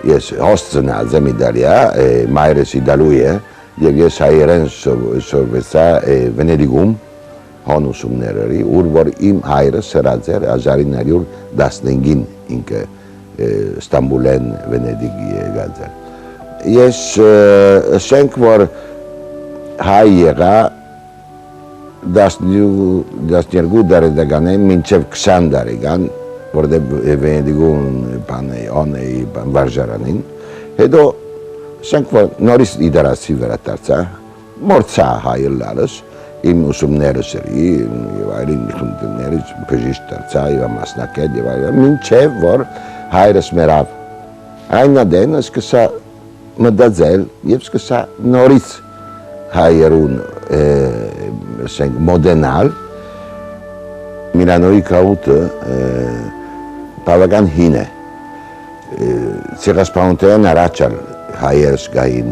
Ես հոստնած եմ Իտալիա, մայրս Իտալու է, եւ ես հայերեն սովորեցա Վենեդիգում հանուսումների, ուր որ իմ հայրը սրած էր 1915-ին ինքը Ստամբուլեն Վենեդիգի եկած էր։ Ես ասենք, որ հայ եղա 12 դարեդականին մինչև 20 տարեկան, որտեղ Վենեդիգում անեի վարժարանին, հետո ասենք, որ նորից իդարացի վերադարձա, մորցա հայելարս, իմ ուսումներս էի, եւ այլին խնդիրներից բժիշկ դարձա եւ մասնակետ եւ այլն, մինչև որ հայրս մեռավ։ Այնադեն սկսա մտածել եւ սկսա նորից հայերուն ասենք մոդենալ Միլանոյի քաղուտը բավական հին է։ Ցեղասպանության առաջալ հայերս գային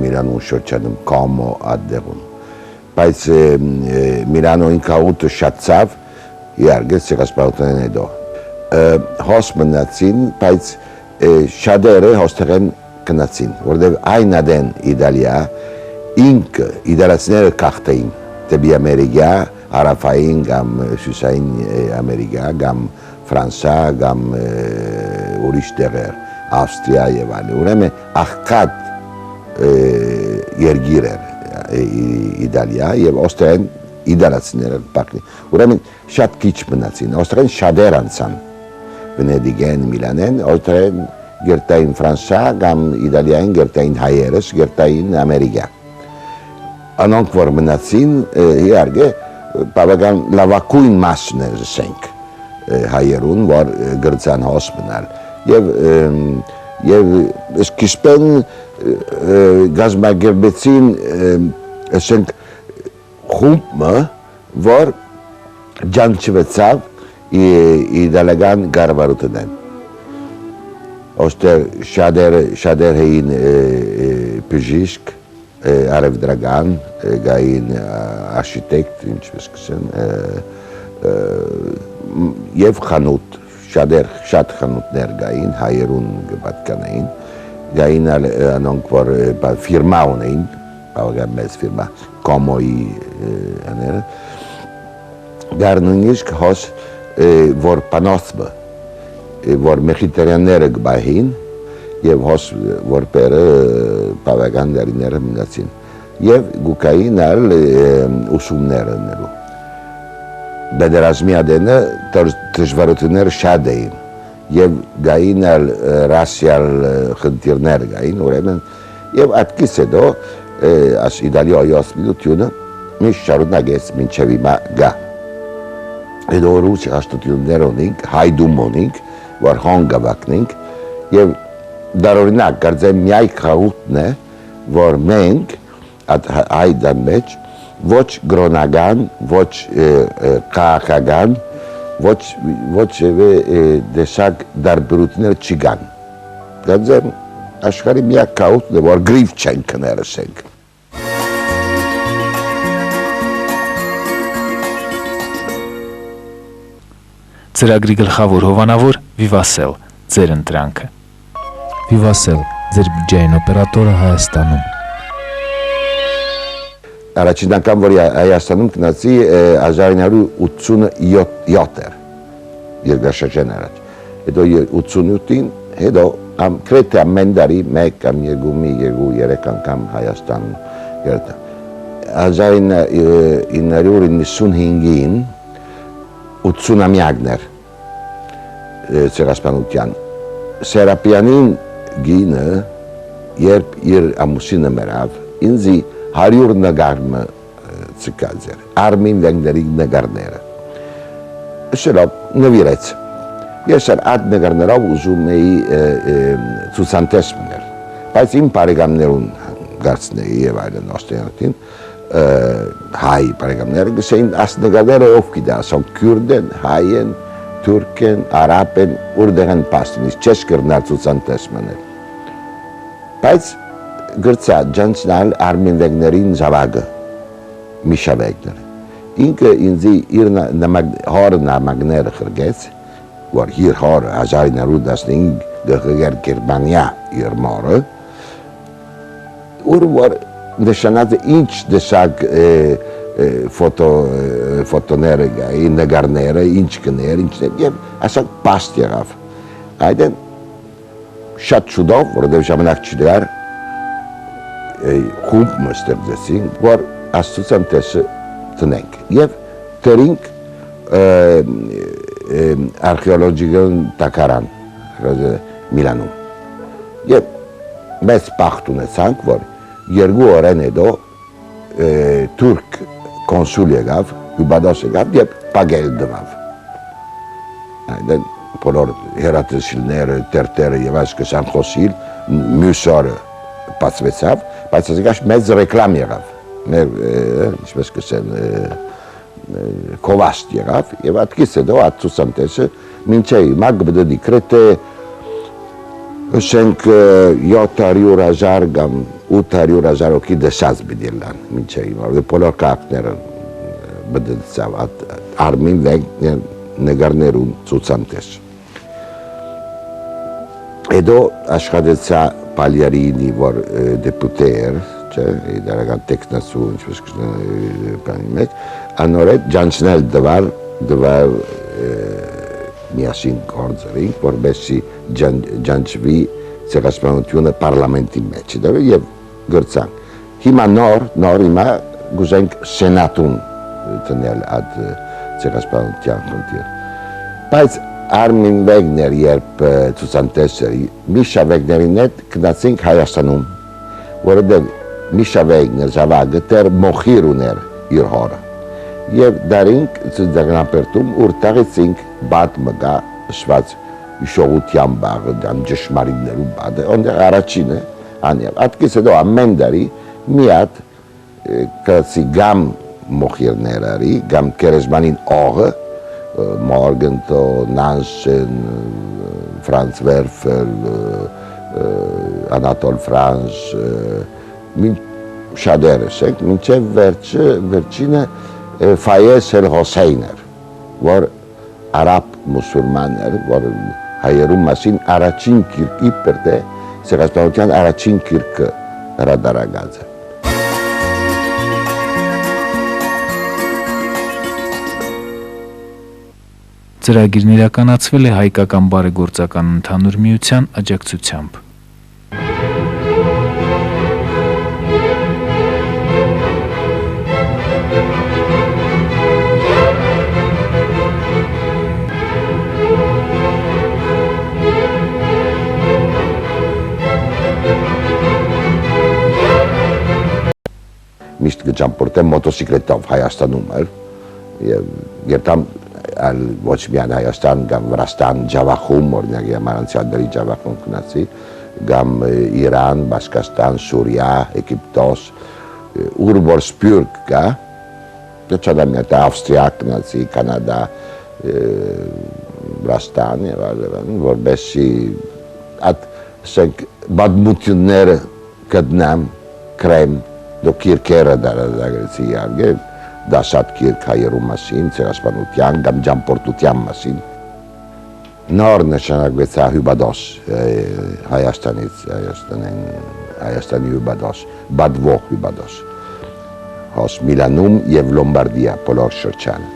Միլանոյի շրջանում Կոմո ադեղում։ Բայց Միլանոյի քաղուտը շատցավ, իհարկե ցեղասպանության հետո։ Հոս մնացին, բայց շատերը հոստեղեն գնացին, որտեղ այնադեն Իտալիա ինքը իդարացիները կախտեին դեպի Ամերիկա, Հարավային կամ Հյուսիսային Ամերիկա, կամ Ֆրանսա, կամ ուրիշ տեղեր, Ավստրիա եւ այլն։ Ուրեմն աղքատ երկիր էր Իտալիա եւ ոստեն իդարացիները բակնի։ Ուրեմն շատ քիչ մնացին, ոստեն շատեր անցան Վենեդիգեն, Միլանեն, ոստեն գերտային Ֆրանսա կամ Իտալիային գերտային հայերս, գերտային Ամերիկա։ Անոնք որ մնացին, իհարկե բավական լավակույն մասն է ասենք հայերուն, որ գրծան հոս մնալ եւ սկիզբեն գազམ་ագերբեցին ասենք խումբը, որ ջանչվեցավ իդալական կառավարութենեն։ Ոստեր շատեր էին բժիշկ, արևդրական, գային արխիտեկտ, ինչպես կսեն, եւ խանութ, շատ խանութներ գային, հայերուն պատկանային, գային անոնք, որ ֆիրմա ունեին, բավական մեծ ֆիրմա, Կոմոյի աները, գարնունիշկ հոս, որ պանոսմը, որ մեխիտերյանները գբահին, եւ հոս որպերը բավական դարիները մնացին եւ գուկային ալ ուսումները նելու բادرազմի ադենը դժվարությունները շատ էին եւ գային ալ ռասիալ խնդիրներ գային ուրեմն եւ այդքից հետո as Իտալիայի ասպիտությունը միշտ շարունակեց մինչեւ հիմա գա հետո ռուս հաստատություններ ունենք հայդում ունենք որ հանգավակնենք եւ դարօրինակ կարծեմ միայն խաղութն է, որ մենք այդ մեջ ոչ գրոնական, ոչ քաղաքական, ոչ դեսակ դարբերություններ չկան։ Կարծեմ աշխարհի միակ խաղութն է, որ գրիվ չեն կներսենք։ Ծրագրի գլխավոր հովանավոր Վիվասել, ձեր ընտրանքը։ Վիվասել, ձեր բջջային օպերատորը Հայաստանում։ Առաջին անգամ, որ Հայաստանում գնացի 1987 էր, երկրաշրջան առաջ։ Հետո 87-ին, հետո գրեթե ամեն տարի մեկ կամ երկու անգամ Հայաստան եկա։ 1995-ին 80-ամյակն էր ցեղասպանության։ Սերապյանին գինը, երբ իր ամուսինը մեռավ, ինձ 100 նկարը ցկած էր, Արմին Վեգների նկարները։ Շելով նվիրեց։ Ես այդ նկարներով ուզում էի ցուցանտես մնել, բայց իմ բարեկամներուն գարցնեի եւ այլն ոստենին հայ բարեկամները գսեին աս նկարները ով գիտե, ասոն քուրդ են, հայ են, թուրք են, արաբ են, որտեղ են պաստունից, չես կրնալ ցուցանտես մնել։ Բայց գրծա ջանցնալ Արմին Վեգներին զավակը, Միշա Վեգները։ Ինքը ինձ իր հոր նամակները խրգեց, որ իր հորը 1915 գղգեր Գերմանիա իր մորը, որ նշանած է ինչ դեսակ ֆոտոները գայի, նգարները, ինչ կներ, ինչներ, և ասակ պաստ եղավ։ Այդեն շատ շուտով, որովհետև ժամանակ չդար, խումբ մստեղծեցինք, որ Աստծության տեսը տնենք և դրինք արխեոլոգիական տակարան Միլանում։ Եվ մեծ պախտ ունեցանք, որ 2 օրեն հետո թուրք կոնսուլ եղավ, Հյուբադոս եղավ և պագել դվավ։ Այդեն բոլոր հերատեսիլները, տերտերը և այս կսան խոսիլ, մյուս օրը բացվեցավ, բայց ասիկաշ մեծ ռեկլամ եղավ, ինչպես կսեն կովաստ եղավ, և ատկից հետո ատցուսան տեսը մինչե հիմա գբդդի կրետ է Ըսենք 700,000 կամ 800,000 հոգի դեսած բդիլան մինչե հիմա, բոլոր կապները բդդցավ արմին վենքներ նգարներուն ցուցանտես։ Հետո աշխատեցա Պալյարինի, որ դեպուտե էր, չէ, դարական տեխնացու, ինչպես կանի մեջ, անորետ ջանցնել դվար միասին գործերինք, որբեսի ջանչվի ցեղասպանությունը պարլամենտի մեջ և գրծանք։ Հիմա նոր հիմա գուզենք սենատուն տնել այդ ցեղասպանության խնդիր։ Բայց Արմին Վեգներ, երբ ցուցանտեսերի Միշա Վեգներին հետ գնացինք Հայաստանում, որովհետև Միշա Վեգներ զավակը դեռ մոխիր ուներ իր հորը։ Եվ դարինք ցուցակապերտում ուրտաղեցինք բադ մգա շված իշողության բաղը, դամ ճշմարիտներու բադը, ոնդեղ առաջինը անև։ Ատկից հետո ամեն դարի մի հատ կրացի գամ մոխիրներարի, գամ կերեզմանին ողը, Մորգենտո, Նանսեն, Ֆրանց Վերֆել, Անատոլ Ֆրանս, շադերս ենք, մինչև վերջինը Ֆայես էլ Հոսեյն էր, որ արաբ մուսուլման էր, որ հայերում մասին առաջին կիրկի պրտե, ցեղասպանության առաջին կիրկը հրադարագած է։ Ծրագիրն իրականացվել է Հայկական բարեգործական ընդհանուր միության աջակցությամբ։ Միշտ գճամպորտեմ մոտոսիկլետով Հայաստանում էր, և ոչ միայն Հայաստան, կամ Վրաստան ջավախում, օրինակ Եմանանցյալների ջավախում գնացի, կամ Իրան, Բաշկաստան, Սուրիա, Եգիպտոս, ուր որ սպյուրք կա, չադամիատ Ավստրիա գնացի, Կանադա, Վրաստան և այլն, որբեսի այդ բադմությունները գտնամ, կրեմ, դո կիրկերը դարազագրեցի իհարկե, դա շատ կիրք հայերու մասին, ցեղասպանության կամ ջամպորտության մասին։ Նոր նշանակվեցա Հյուբադոս, Հայաստանի Հյուբադոս, բադվող Հյուբադոս, հոս Միլանում և Լոմբարդիա, բոլոր շրջանը։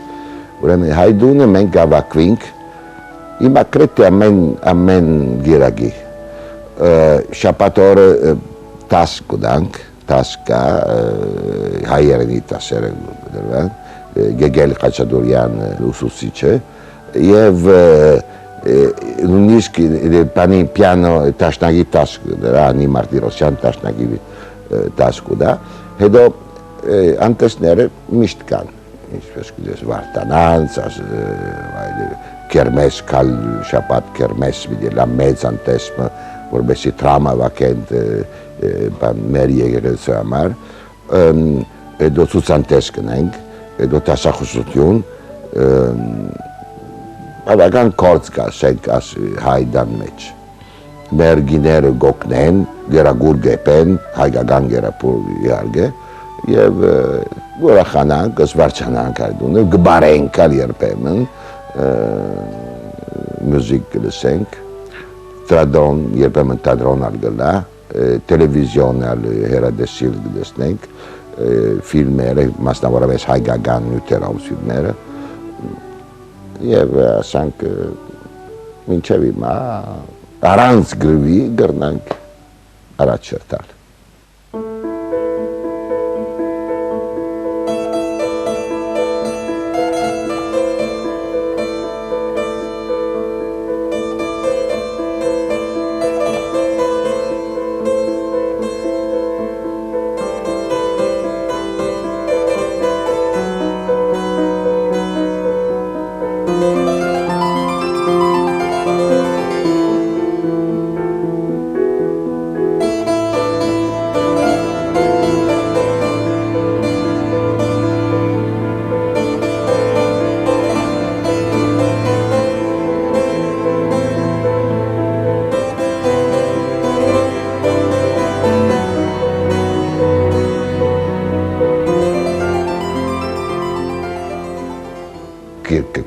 Ուրեմն հայդունը մենք ավակվինք, հիմա կրետ ամեն գիրագի, շապատ օրը տաս կուդանք, տասկա հայերենի տասերը դրվան, Գեգել Խաչատուրյան ուսուցիչը և նույնիսկ պանի պիանո տաշնագի տասկ դրա, Անի Մարտիրոսյան տաշնագի տասկ ուդա, հետո անտեսները միշտ կան, ինչպես կդես Վարտանանց, կերմես կալ շապատ կերմես վիդելա մեծ անտեսմը, որբեսի տրամա վակենդ մեր եկեղեցու համար, հետո ցուցանտես կնենք, հետո տասախոսություն, բավական կորց կա, սենք հայդան մեջ։ Մեր գիները գոքնեն, գերագուր գեպեն, հայկական գերապուր իհարգե, և ուրախանանք, զվարճանանք այդունը, գբարենք ալ երբեմն, մյուզիկ կլսենք, տրադոն, երբեմն տադրոնալ գլա, տելևիզիոնալ հերադեսիլ կլսնենք, ֆիլմերը, մասնավորապես հայկական նյութերով ֆիլմերը, և ասանք մինչև հիմա առանց գրվի գրնանք առաջ շրտալ։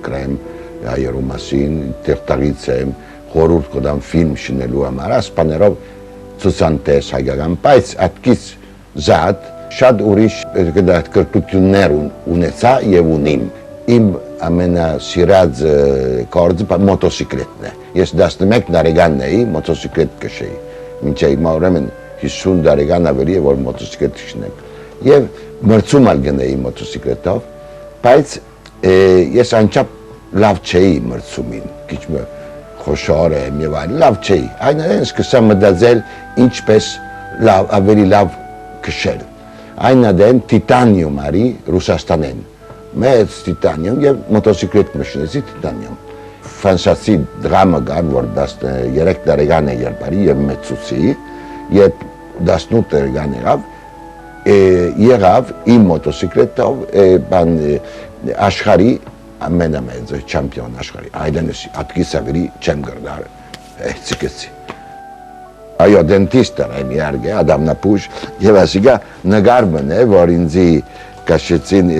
կրեմ հայերու մասին, տերտաղից եմ, խորուրդ կոդամ ֆիլմ շնելու համար, ասպաներով ցուցանտես հայկական, բայց այդքից զատ շատ ուրիշ կրկություններ ունեցա և ունիմ։ Իմ ամենասիրած գործը մոտոսիկլետն է։ Ես 11 տարեկան էի, մոտոսիկլետ կշեի։ Մինչև հիմա ուրեմն 50 տարեկան ավելի է, որ մոտոսիկլետ քշնեմ։ Եվ մրցում ալ գնեի մոտոսիկլետով, բայց ես անչափ լավ չէի մրցումին, քիչ խոշոր եմ եւ այլն, լավ չէի։ Այնուհետև սկսա մտածել ինչպես ավելի լավ քշել։ Այնուհետև տիտանիում արի Ռուսաստանեն, մեծ տիտանիում եւ մոտոսիկլետ մշնեցի տիտանիում։ Ֆրանսիացի դրամը կար, որ 13 տարեկան է երբ արի եւ մեծուցի, երբ 18 տարեկան եղավ իմ մոտոսիկլետով աշխարհի ամենամեծ չամպիոն աշխարհի, այլենս ատկիս ավելի չեմ գրնար էցիկեցի։ Այո, դենտիստը եմ իհարկե, Ադամնապուշ, եւ ասիկա նկարն է, որ ինձի կաշեցին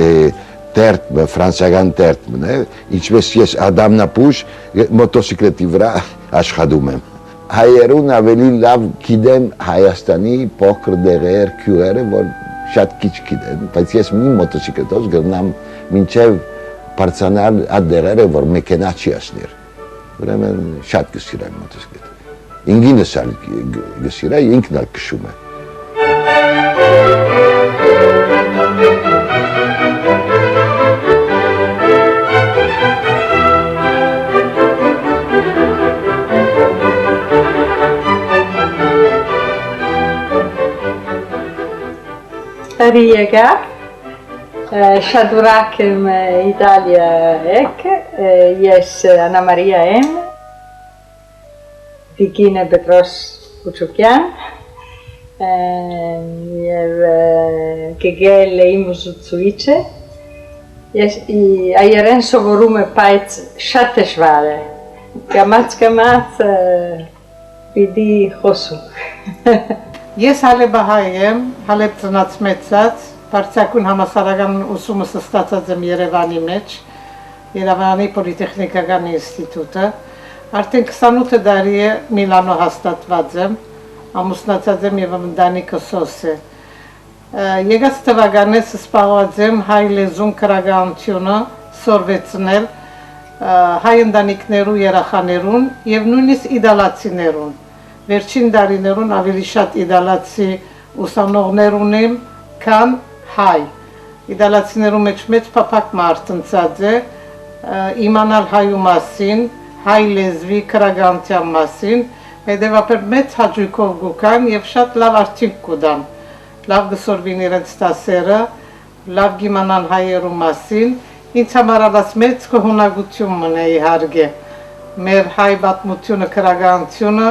տերտը, ֆրանսիական տերտն է, ինչպես ես Ադամնապուշ մոտոսիկլետի վրա աշխատում եմ։ Հայերուն ավելի լավ գիտեմ Հայաստանի փոքր դերեր, քյուրերը, որ շատ քիչ գիտեն, բայց ես մի մոտոսիկլետով գրնամ մինչև բարձրանալ այդ դերերը, որ մեքենա չի ասներ։ Ուրեմն շատ կսիրեմ մոտոսիկլետը։ Ինքինս ալ գսիրա, ինքն ալ քշում է։ Տարի եկավ, շատ ուրախ եմ Իտալիա եք, ես Անա Մարիա եմ, Տիկինե Պետրոս Կուչուկյան, և կգել իմ ուսուցիչը, ես այերեն սովորում եմ, բայց շատ դժվար է, կամաց պիտի խոսում։ Ես Հալեբահայ եմ, Հալեբ ծնած մեծած, բարձրակուն համասարական ուսումս ստացած եմ Երևանի մեջ, Երևանի պոլիտեխնիկական ինստիտուտը, արդեն 28 տարի է Միլանո հաստատված եմ, ամուսնացած եմ և ընտանիքը սոս է։ Եկած թվականից զբաղված եմ հայ լեզուն քրագանությունը սորվեցնել հայ ընտանիքներու երեխաներուն և նույնիսկ իդալացիներուն։ Վերջին տարիներուն ավելի շատ իդալացի ուսանողներ ունեմ, քան հայ։ Իդալացիներու մեջ մեծ փափակ մարդ ընծած է, իմանալ հայու մասին, հայ լեզվի քրագանության մասին, հետևաբար մեծ հաճույքով գուքան և շատ լավ արդյունք կուտան։ Լավ գսորվին իրենց տասերը, լավ գիմանան հայերու մասին, ինձ համար ալաս մեծ կհունակություն մնե իհարգե։ Մեր հայ պատմությունը քրագանությունը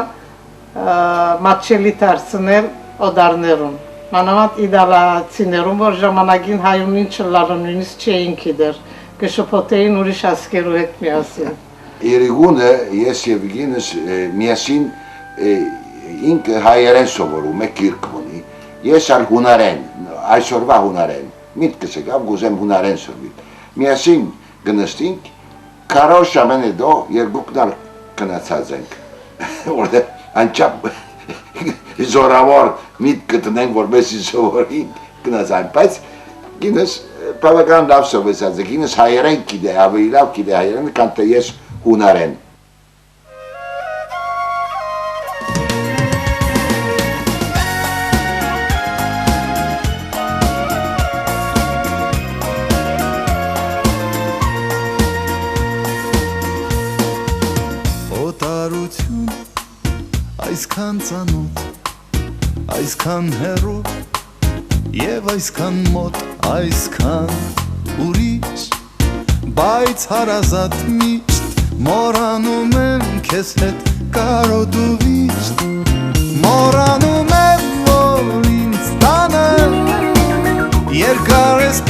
մատչելի դարձնել օդարներուն, մանավանդ իդալացիներուն, որ ժամանակին հայուն ինչը լալը նույնիսկ չէին գիտեր, կշփոթեին ուրիշ ազգերու հետ միասին։ Երեգունը ես և գինս միասին ինքը հայերեն սովորում է գիրք ունի, ես ալ հունարեն, այսօրվա հունարեն, միտքս եկավ գուզեմ հունարեն սովորել։ Միասին գնստինք, 40 ամեն հետո երկուքն ալ գնացած ենք, որտեղ անչափ զորավոր միտ գտնենք, որպեսզի սովորենք գնացան, բայց ինձ բավական լավ սովորեցած է, ինձ հայերեն գիտե, ավելի լավ գիտե հայերեն, քան թե ես հունարեն։ Օտարություն, այսքան ծանոթ, այսքան հեռու և այսքան մոտ, այսքան ուրիշ, բայց հարազատ միշտ մոռանում եմ քեզ հետ կարոտու վիշտ, մոռանում եմ, որ ինձ տանը երկար ես